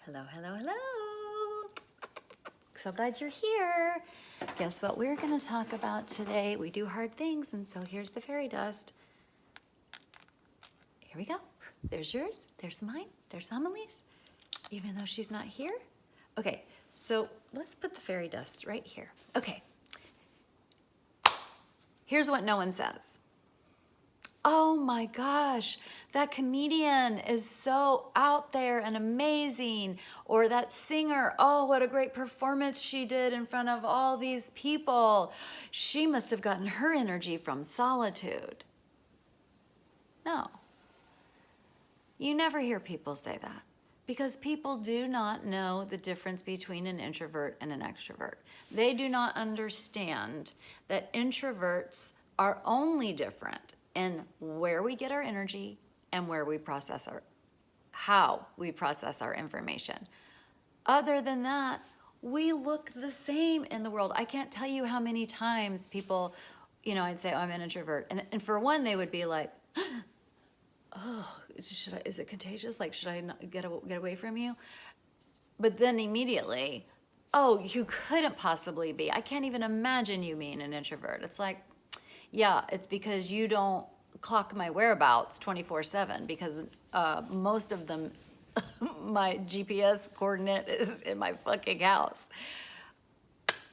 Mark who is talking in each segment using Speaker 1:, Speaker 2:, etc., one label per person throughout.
Speaker 1: Hello, hello, hello. So glad you're here. Guess what we're going to talk about today? We do hard things, and so here's the fairy dust. Here we go. There's yours, there's mine, there's Amelie's, even though she's not here. Okay, so let's put the fairy dust right here. Okay. Here's what no one says. Oh my gosh, that comedian is so out there and amazing. Or that singer, oh, what a great performance she did in front of all these people. She must have gotten her energy from solitude. No. You never hear people say that because people do not know the difference between an introvert and an extrovert. They do not understand that introverts are only different in where we get our energy and where we process how we process our information. Other than that, we look the same in the world. I can't tell you how many times people, I'd say, oh, I'm an introvert. And for one, they would be like, oh, is it contagious? Like, should I not get away from you? But then immediately, oh, you couldn't possibly be. I can't even imagine you being an introvert. It's like, yeah, it's because you don't clock my whereabouts 24/7 because most of them, my GPS coordinate is in my fucking house.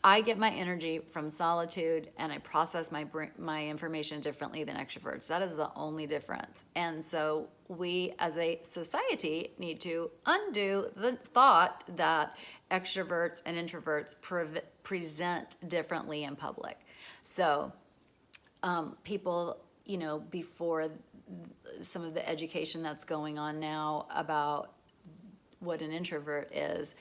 Speaker 1: I get my energy from solitude and I process my information differently than extroverts. That is the only difference. And so we as a society need to undo the thought that extroverts and introverts present differently in public. So people, before some of the education that's going on now about what an introvert is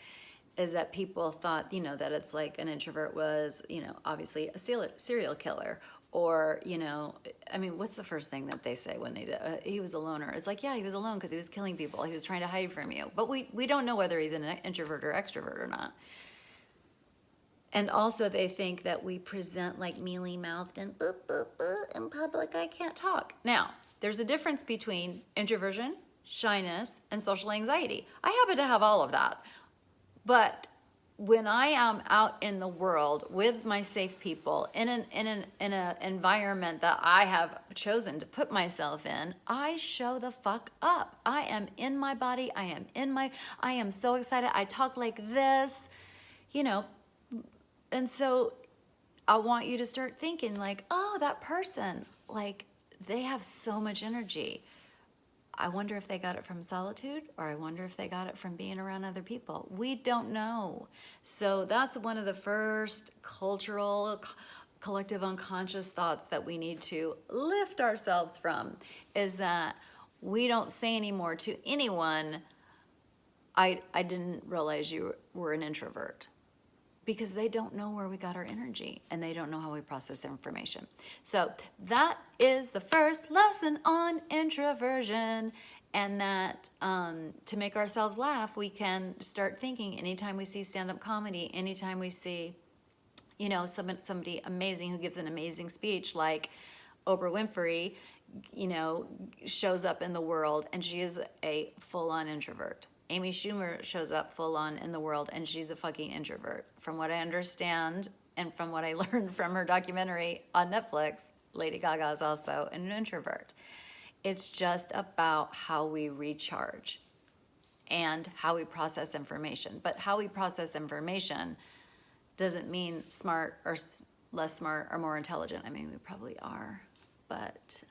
Speaker 1: that people thought, that it's like an introvert was, obviously a serial killer or, what's the first thing that they say when they did, he was a loner. It's like, yeah, he was alone because he was killing people. He was trying to hide from you. But we don't know whether he's an introvert or extrovert or not. And also they think that we present like mealy-mouthed and boop, boop, boop, in public, I can't talk. Now, there's a difference between introversion, shyness, and social anxiety. I happen to have all of that. But when I am out in the world with my safe people in an environment that I have chosen to put myself in, I show the fuck up. I am in my body. I am so excited. I talk like this, And so I want you to start thinking like, oh, that person, like they have so much energy. I wonder if they got it from solitude or I wonder if they got it from being around other people. We don't know. So that's one of the first cultural, collective unconscious thoughts that we need to lift ourselves from is that we don't say anymore to anyone, I didn't realize you were an introvert. Because they don't know where we got our energy and they don't know how we process information. So that is the first lesson on introversion, and that to make ourselves laugh, we can start thinking anytime we see stand-up comedy, anytime we see, somebody amazing who gives an amazing speech like Oprah Winfrey, shows up in the world and she is a full-on introvert. Amy Schumer shows up full on in the world and she's a fucking introvert. From what I understand and from what I learned from her documentary on Netflix, Lady Gaga is also an introvert. It's just about how we recharge and how we process information. But how we process information doesn't mean smart or less smart or more intelligent. We probably are, but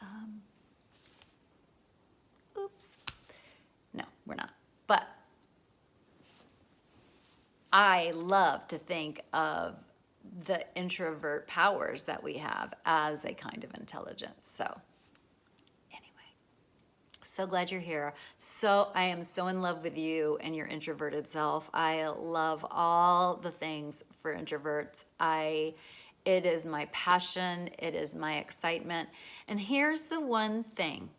Speaker 1: oops. No, we're not. But I love to think of the introvert powers that we have as a kind of intelligence. So anyway, so glad you're here. I am so in love with you and your introverted self. I love all the things for introverts. It is my passion. It is my excitement. And here's the one thing,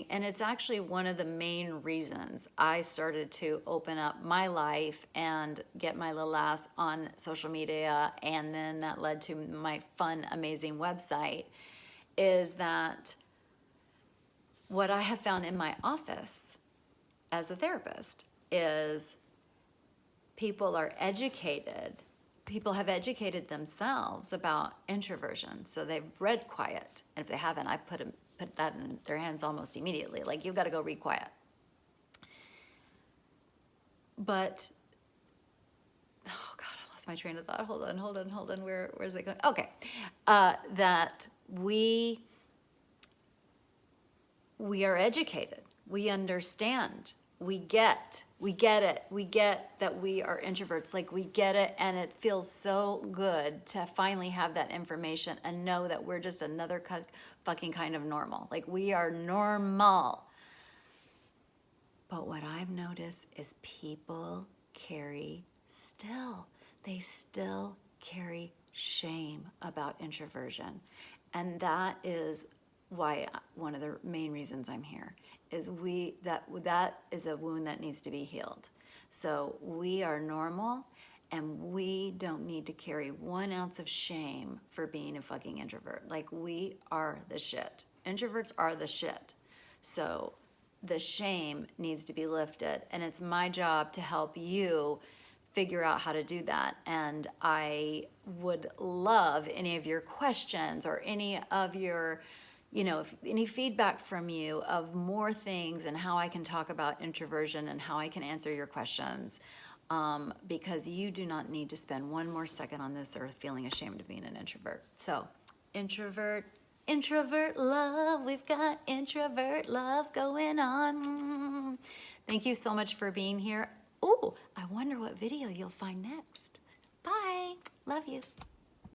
Speaker 1: and it's actually one of the main reasons I started to open up my life and get my little ass on social media, and then that led to my fun, amazing website, is that what I have found in my office as a therapist is people are educated. People have educated themselves about introversion. So they've read quiet. And if they haven't, I put that in their hands almost immediately. Like, you've got to go read quiet. But, oh God, I lost my train of thought. Hold on. Where's it going? Okay. That we are educated. We understand. We get it. We get that we are introverts. Like, we get it, and it feels so good to finally have that information and know that we're just another fucking kind of normal. Like, we are normal. But what I've noticed is people they still carry shame about introversion. And that is why one of the main reasons I'm here is that is a wound that needs to be healed. So we are normal, and we don't need to carry 1 ounce of shame for being a fucking introvert. Like, we are the shit. Introverts are the shit. So the shame needs to be lifted, and it's my job to help you figure out how to do that. And I would love any of your questions or any of your, any feedback from you of more things and how I can talk about introversion and how I can answer your questions. Because you do not need to spend 1 more second on this earth feeling ashamed of being an introvert. So, introvert love, we've got introvert love going on. Thank you so much for being here. Oh, I wonder what video you'll find next. Bye. Love you.